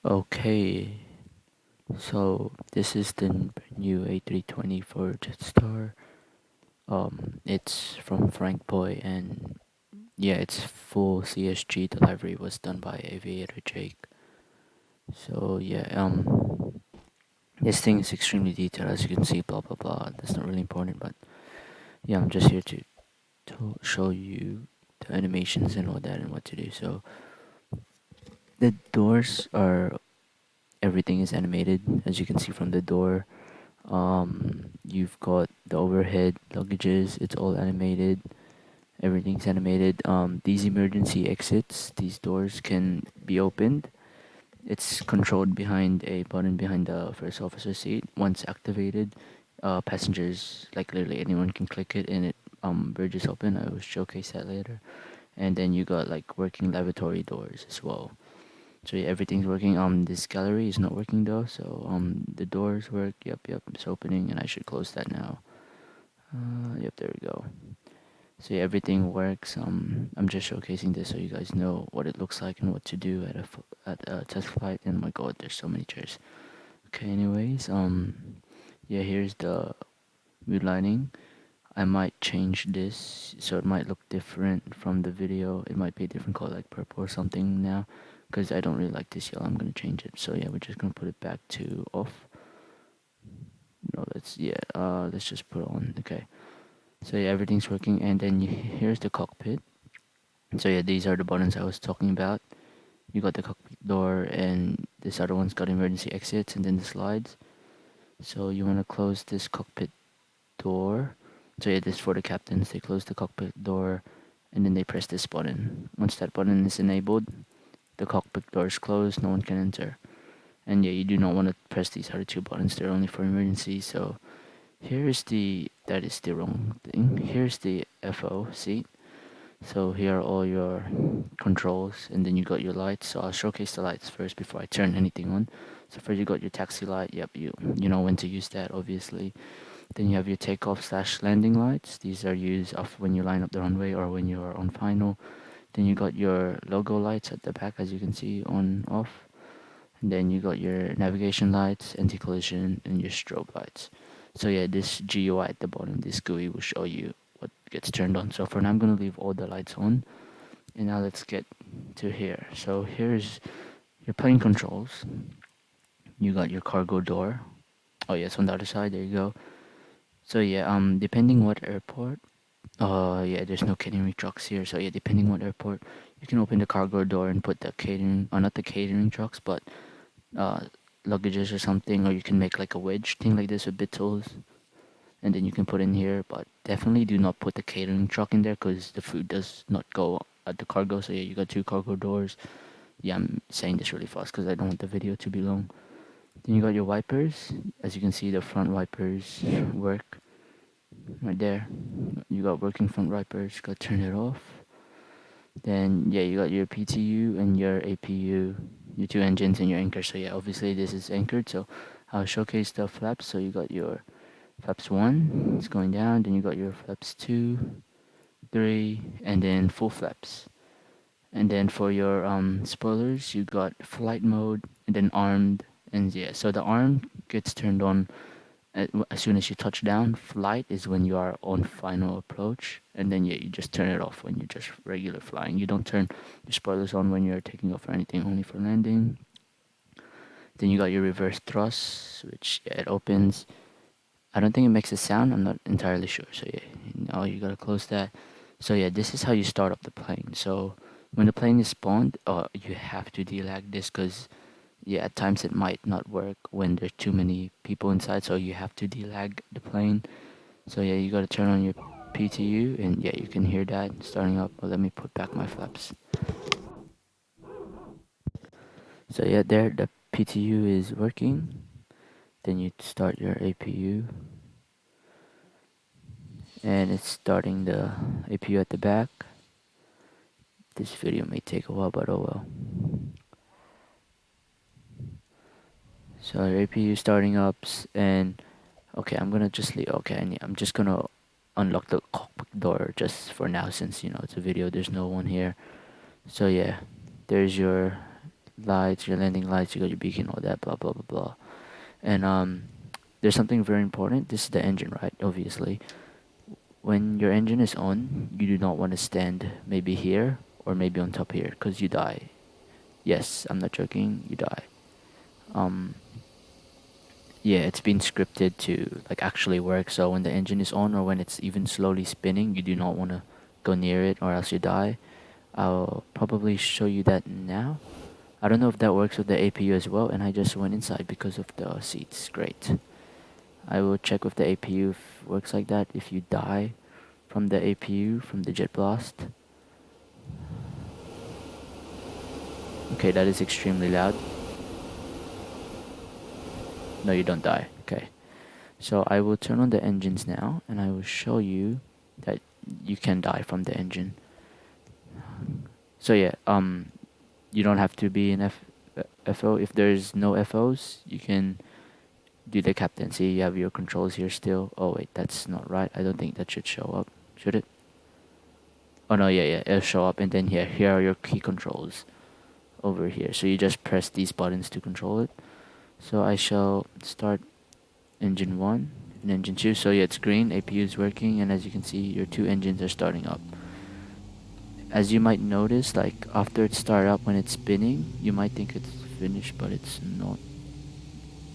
Okay, so this is the new A320 for Jetstar. It's from Frank Boy, and yeah, it's full CSG. The livery was done by Aviator Jake. So yeah, this thing is extremely detailed, as you can see. Blah blah blah. That's not really important, but yeah, I'm just here to show you the animations and all that and what to do. So the doors are everything is animated, as you can see from the door. You've got the overhead luggages, it's all animated. Everything's animated. These emergency exits, these doors can be opened. It's controlled behind a button behind the first officer seat. Once activated, passengers, like literally anyone can click it and it bridges open. I will showcase that later. And then you got like working lavatory doors as well. So yeah, everything's working. This gallery is not working though. So the doors work. Yep, it's opening, and I should close that now. Yep, there we go. So yeah, everything works. I'm just showcasing this so you guys know what it looks like and what to do at a test flight. And my God, there's so many chairs. Okay, anyways, yeah, here's the mood lighting. I might change this so it might look different from the video. It might be a different color, like purple or something now, because I don't really like this yellow. I'm gonna change it. So yeah, we're just gonna put it back to off. No, let's just put it on. Okay. So yeah, everything's working, and then here's the cockpit. So yeah, these are the buttons I was talking about. You got the cockpit door, and this other one's got emergency exits, and then the slides. So you want to close this cockpit door. So yeah, this is for the captains. They close the cockpit door, and then they press this button. Once that button is enabled, the cockpit door is closed. No one can enter. And yeah, you do not want to press these other two buttons. They're only for emergency. So that is the wrong thing. Here's the FO seat. So here are all your controls, and then you got your lights. So I'll showcase the lights first before I turn anything on. So first you got your taxi light. Yep, you know when to use that, obviously. Then you have your takeoff slash landing lights. These are used off when you line up the runway or when you are on final. Then you got your logo lights at the back, as you can see, on off. And then you got your navigation lights, anti-collision, and your strobe lights. So yeah, this GUI at the bottom, this GUI will show you what gets turned on. So for now, I'm gonna leave all the lights on. And now let's get to here. So here's your plane controls. You got your cargo door. Oh yeah, it's on the other side. There you go. So yeah, depending what airport. Yeah, there's no catering trucks here. So yeah, depending what airport, you can open the cargo door and put the catering, or not the catering trucks, but uh, luggages or something, or you can make like a wedge thing like this with bit tools, and then you can put in here. But definitely do not put the catering truck in there because the food does not go at the cargo. So yeah, you got two cargo doors. Yeah, I'm saying this really fast because I don't want the video to be long. Then you got your wipers. As you can see, the front wipers work right there. You got working front wipers. Got to turn it off. Then yeah, you got your PTU and your APU, your two engines and your anchor. So yeah, obviously this is anchored. So I'll showcase the flaps. So you got your flaps 1, it's going down. Then you got your flaps 2, 3, and then full flaps. And then for your spoilers, you got flight mode and then armed. And yeah, so the arm gets turned on as soon as you touch down. Flight is when you are on final approach, and then yeah, you just turn it off when you're just regular flying. You don't turn your spoilers on when you're taking off or anything, only for landing. Then you got your reverse thrust, which yeah, it opens. I don't think it makes a sound. I'm not entirely sure. So yeah, now you gotta close that. So yeah, this is how you start up the plane. So when the plane is spawned, you have to delag this because yeah, at times it might not work when there's too many people inside. So you have to delag the plane. So yeah, you gotta turn on your PTU, and yeah, you can hear that starting up. Well, let me put back my flaps. So yeah, there the PTU is working. Then you start your APU, and it's starting the APU at the back. This video may take a while, but oh well. So your APU starting up, and okay, I'm gonna just leave. Okay, I'm just gonna unlock the cockpit door just for now, since you know it's a video. There's no one here. So yeah, there's your lights, your landing lights, you got your beacon, all that, blah blah blah blah. And there's something very important. This is the engine, right? Obviously, when your engine is on, you do not want to stand maybe here or maybe on top here, because you die. Yes, I'm not joking, you die. Um, yeah, it's been scripted to like actually work. So when the engine is on or when it's even slowly spinning, you do not want to go near it or else you die. I'll probably show you that now. I don't know if that works with the APU as well, and I just went inside because of the seats. Great. I will check with the APU if it works like that. If you die from the APU, from the jet blast. Okay, that is extremely loud. No, you don't die. Okay. So I will turn on the engines now, and I will show you that you can die from the engine. So yeah, you don't have to be an FO. If there's no FOs, you can do the captaincy. You have your controls here still. Oh wait, that's not right. I don't think that should show up. Should it? Oh no, yeah, it'll show up, and then here are your key controls over here. So you just press these buttons to control it. So I shall start engine 1 and engine 2. So yeah, it's green, APU is working, and as you can see, your two engines are starting up. As you might notice, like after it started up, when it's spinning, you might think it's finished, but it's not.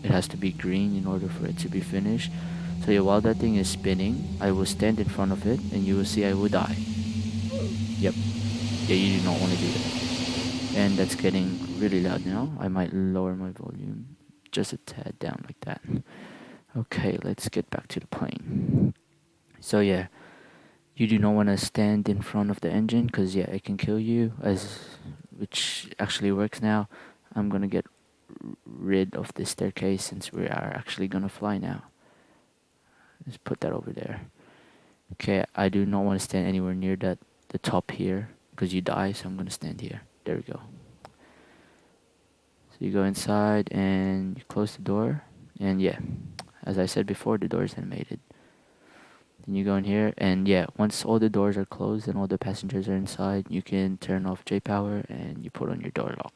It has to be green in order for it to be finished. So yeah, while that thing is spinning, I will stand in front of it, and you will see I will die. Yep. Yeah, you do not want to do that. And that's getting really loud now. I might lower my volume just a tad down like that. Okay, let's get back to the plane. So yeah, you do not want to stand in front of the engine because yeah, it can kill you, which actually works now. I'm gonna get rid of this staircase since we are actually gonna fly now. Let's put that over there. Okay, I do not want to stand anywhere near the top here because you die, so I'm gonna stand here. There we go. So you go inside and you close the door, and yeah, as I said before, the door is animated. Then you go in here, and yeah, once all the doors are closed and all the passengers are inside, you can turn off J-Power and you put on your door lock.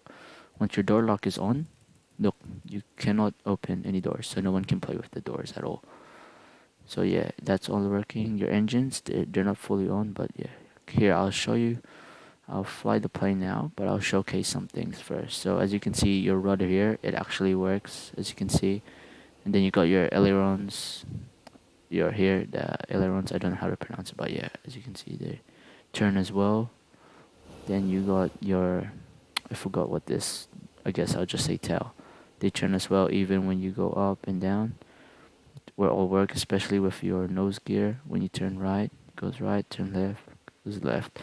Once your door lock is on, look, you cannot open any doors, so no one can play with the doors at all. So yeah, that's all working. Your engines, they're not fully on, but yeah, here I'll show you. I'll fly the plane now, but I'll showcase some things first. So as you can see, your rudder here, it actually works, as you can see. And then you got your ailerons. You're here, the ailerons, I don't know how to pronounce it, but yeah, as you can see, they turn as well. Then you got your, I forgot what this, I guess I'll just say tail. They turn as well, even when you go up and down. Will all work, especially with your nose gear. When you turn right, goes right, turn left, goes left.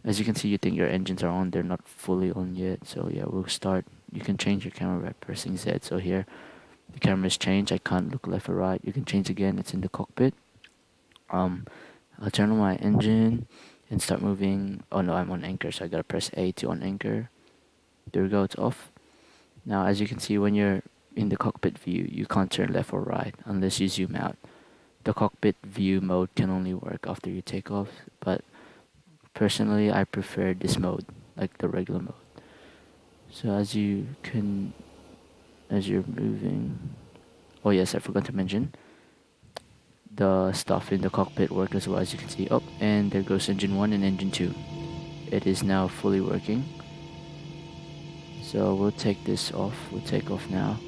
As you can see, you think your engines are on, they're not fully on yet. So yeah, we'll start. You can change your camera by pressing Z. So here, the camera's changed. I can't look left or right. You can change again. It's in the cockpit. I'll turn on my engine and start moving. Oh no, I'm on anchor, so I gotta press A to on anchor. There we go, it's off. Now, as you can see, when you're in the cockpit view, you can't turn left or right unless you zoom out. The cockpit view mode can only work after you take off, but personally, I prefer this mode, like the regular mode. So as you're moving, oh yes, I forgot to mention, the stuff in the cockpit work as well, as you can see. Oh, and there goes engine 1 and engine 2. It is now fully working. So we'll take this off. We'll take off now.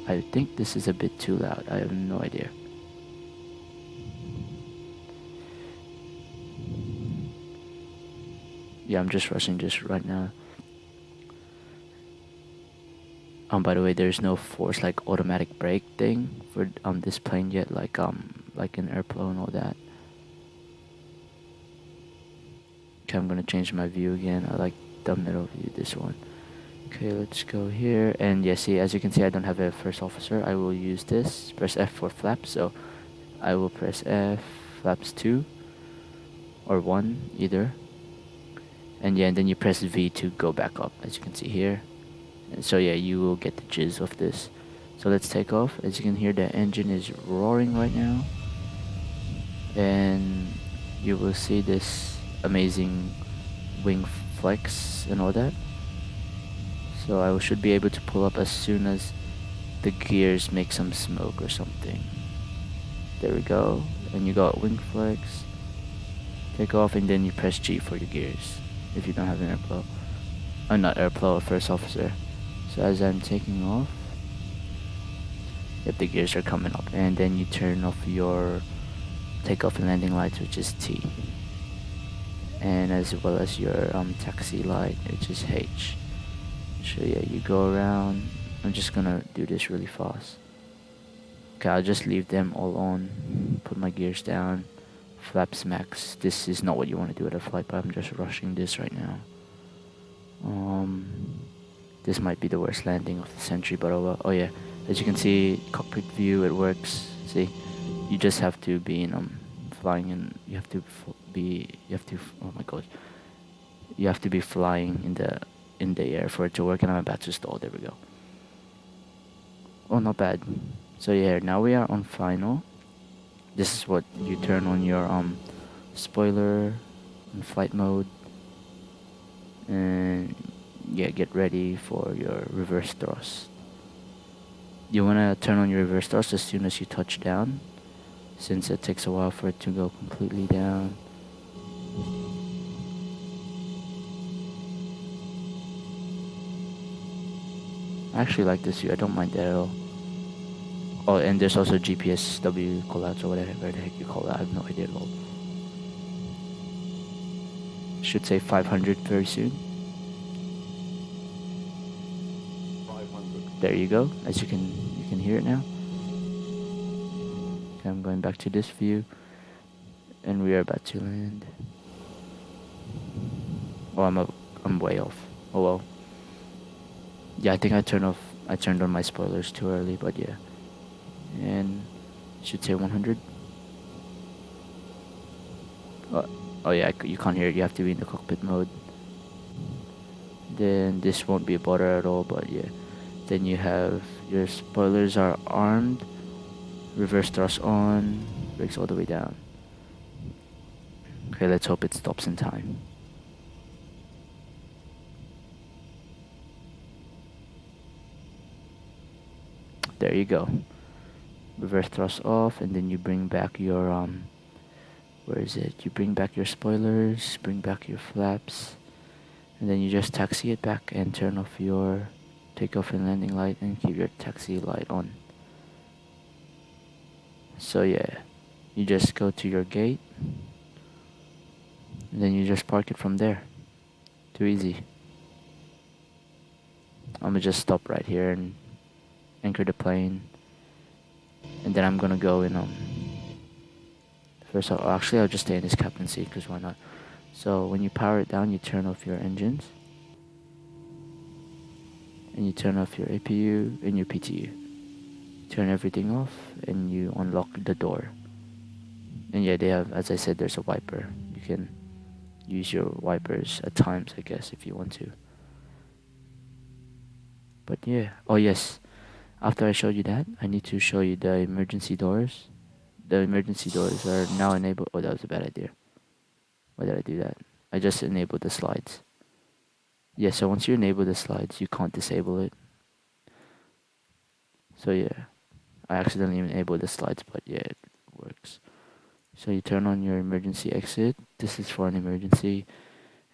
I think this is a bit too loud. I have no idea. Yeah, I'm just rushing just right now. By the way, there's no force like automatic brake thing for this plane yet, like an airplane and all that. Okay, I'm gonna change my view again. I like the middle view, this one. Okay, let's go here, and yeah, see, as you can see, I don't have a first officer. I will use this. Press F for flaps, so I will press F, flaps 2 or 1, either. And yeah, and then you press V to go back up, as you can see here. And so yeah, you will get the gist of this. So let's take off. As you can hear, the engine is roaring right now, and you will see this amazing wing flex and all that. So I should be able to pull up as soon as the gears make some smoke or something. There we go. And you got wing flex, take off, and then you press G for your gears if you don't have an airflow. Not airflow, first officer. So as I'm taking off, yep, the gears are coming up, and then you turn off your takeoff and landing lights, which is T, and as well as your taxi light, which is H. So yeah, you go around. I'm just gonna do this really fast. Okay, I'll just leave them all on, put my gears down, flaps max. This is not what you want to do at a flight, but I'm just rushing this right now. This might be the worst landing of the century, but oh well. Oh yeah, as you can see, cockpit view, it works. See, you just have to be in flying, and you have to oh my god, you have to be flying in the air for it to work. And I'm about to stall. There we go. Oh, not bad. So yeah, now we are on final. This is what you turn on your spoiler in flight mode, and yeah, get ready for your reverse thrust. You want to turn on your reverse thrust as soon as you touch down, since it takes a while for it to go completely down. I actually like this view. I don't mind that at all. Oh, and there's also GPSW callouts or whatever the heck you call that. I have no idea at all. Should say 500 very soon. 500. There you go. As you can hear it now. Okay, I'm going back to this view, and we are about to land. Oh, I'm way off. Oh well. Yeah, I think I turned on my spoilers too early, but yeah. And should say 100. Oh yeah, you can't hear it. You have to be in the cockpit mode. Then this won't be a bother at all, but yeah. Then you have your spoilers are armed, reverse thrust on, brakes all the way down. Okay, let's hope it stops in time. There you go. Reverse thrust off, and then you bring back your where is it? You bring back your spoilers, bring back your flaps, and then you just taxi it back and turn off your takeoff and landing light and keep your taxi light on. So yeah, you just go to your gate, and then you just park it from there. Too easy. I'm gonna just stop right here and anchor the plane, and then I'm gonna go in first actually I'll just stay in this captain seat, because why not. So when you power it down, you turn off your engines, and you turn off your APU and your PTU. Turn everything off, and you unlock the door. And yeah, they have, as I said, there's a wiper. You can use your wipers at times, I guess, if you want to. But yeah, oh yes, after I showed you that, I need to show you the emergency doors. The emergency doors are now enabled. Oh, that was a bad idea. Why did I do that? I just enabled the slides. Yeah, so once you enable the slides, you can't disable it. So yeah, I accidentally enabled the slides, but yeah, it works. So you turn on your emergency exit. This is for an emergency.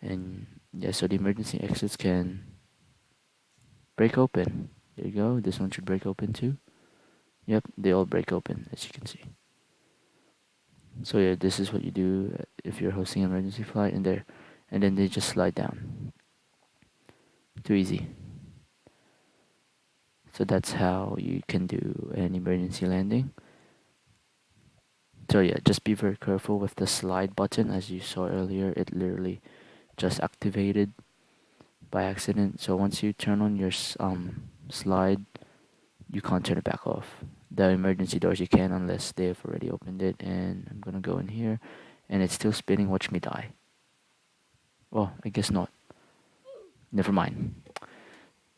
And yeah, so the emergency exits can break open. There you go. This one should break open too. Yep, they all break open, as you can see. So yeah, this is what you do if you're hosting an emergency flight, and then they just slide down. Too easy. So that's how you can do an emergency landing. So yeah, just be very careful with the slide button. As you saw earlier, it literally just activated by accident. So once you turn on your slide, you can't turn it back off. The emergency doors you can, unless they've already opened it. And I'm gonna go in here, and it's still spinning. Watch me die. Well, I guess not. Never mind.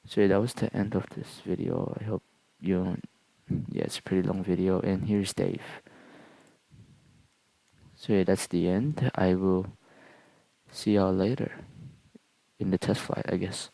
So yeah, that was the end of this video. I hope you. Yeah, it's a pretty long video. And here's Dave. So yeah, that's the end. I will see y'all later. in the test flight, I guess.